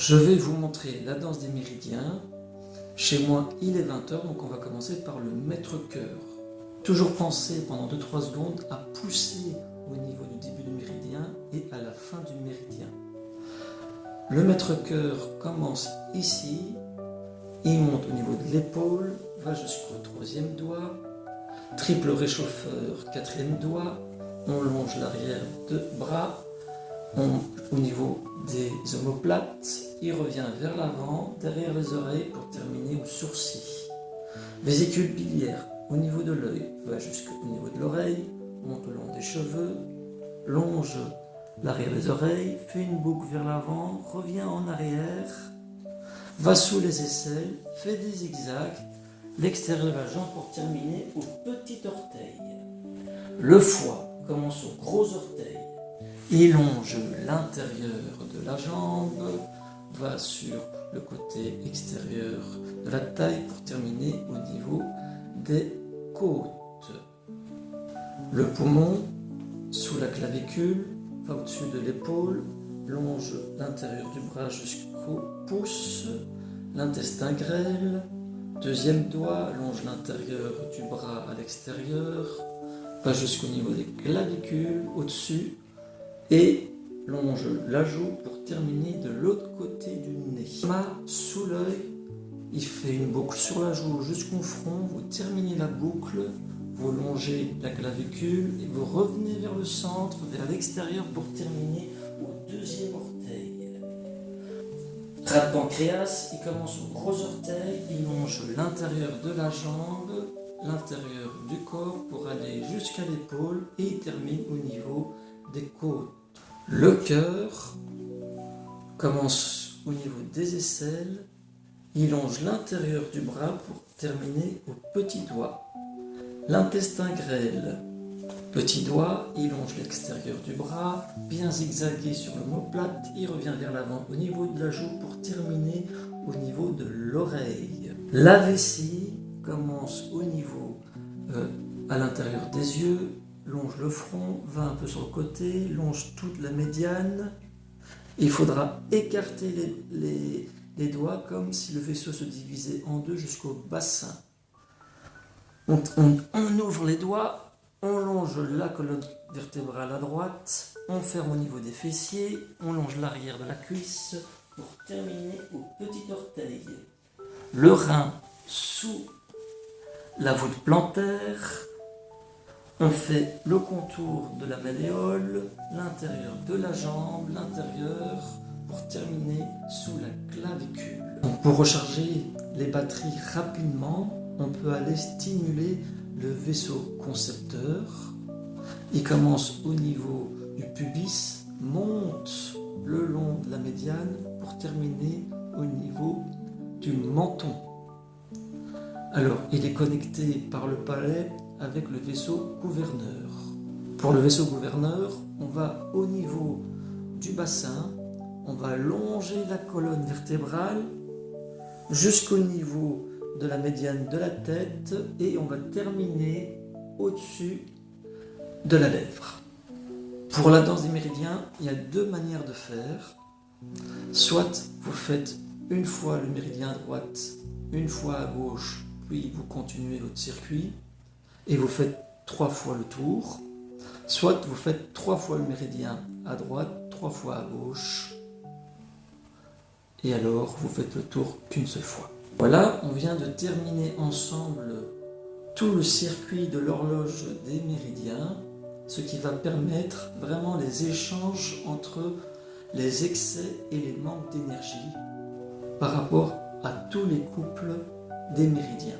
Je vais vous montrer la danse des méridiens. Chez moi, il est 20 h, donc on va commencer par le maître-cœur. Toujours penser pendant 2-3 secondes à pousser au niveau du début du méridien et à la fin du méridien. Le maître-cœur commence ici, il monte au niveau de l'épaule, va jusqu'au 3e doigt, triple réchauffeur, 4e doigt, on longe l'arrière de bras, au niveau des omoplates, il revient vers l'avant, derrière les oreilles pour terminer au sourcil. Vésicule biliaire au niveau de l'œil, va jusqu'au niveau de l'oreille, monte le long des cheveux, longe l'arrière des oreilles, fait une boucle vers l'avant, revient en arrière, va sous les aisselles, fait des zigzags, l'extérieur de la jambe pour terminer au petit orteil. Le foie commence au gros orteil, il longe l'intérieur de la jambe, va sur le côté extérieur de la taille pour terminer au niveau des côtes. Le poumon, sous la clavicule, va au-dessus de l'épaule, longe l'intérieur du bras jusqu'au pouce, l'intestin grêle, 2e doigt, longe l'intérieur du bras à l'extérieur, va jusqu'au niveau des clavicules, au-dessus, et longe la joue pour terminer de l'autre côté du nez. Main sous l'œil, il fait une boucle sur la joue jusqu'au front, vous terminez la boucle, vous longez la clavicule et vous revenez vers le centre, vers l'extérieur pour terminer au 2e orteil. Rat pancréas, il commence au gros orteil, il longe l'intérieur de la jambe, l'intérieur du corps pour aller jusqu'à l'épaule et il termine au niveau des côtes. Le cœur commence au niveau des aisselles, il longe l'intérieur du bras pour terminer au petit doigt. L'intestin grêle, petit doigt, il longe l'extérieur du bras, bien zigzagué sur l'omoplate, il revient vers l'avant au niveau de la joue pour terminer au niveau de l'oreille. La vessie commence au niveau à l'intérieur des yeux, longe le front, va un peu sur le côté, longe toute la médiane. Il faudra écarter les doigts comme si le vaisseau se divisait en deux jusqu'au bassin. On ouvre les doigts, on longe la colonne vertébrale à droite, on ferme au niveau des fessiers, on longe l'arrière de la cuisse pour terminer au petit orteil. Le rein sous la voûte plantaire, on fait le contour de la malléole, l'intérieur de la jambe, l'intérieur, pour terminer sous la clavicule. Donc pour recharger les batteries rapidement, on peut aller stimuler le vaisseau concepteur. Il commence au niveau du pubis, monte le long de la médiane pour terminer au niveau du menton. Alors, il est connecté par le palais avec le vaisseau gouverneur. Pour le vaisseau gouverneur, on va au niveau du bassin, on va longer la colonne vertébrale jusqu'au niveau de la médiane de la tête et on va terminer au-dessus de la lèvre. Pour la danse des méridiens, il y a 2 manières de faire. Soit vous faites une fois le méridien à droite, une fois à gauche, puis vous continuez votre circuit et vous faites 3 fois le tour. Soit vous faites 3 fois le méridien à droite, 3 fois à gauche et alors vous faites le tour qu'une seule fois. Voilà, on vient de terminer ensemble tout le circuit de l'horloge des méridiens, ce qui va permettre vraiment les échanges entre les excès et les manques d'énergie par rapport à tous les couples des méridiens.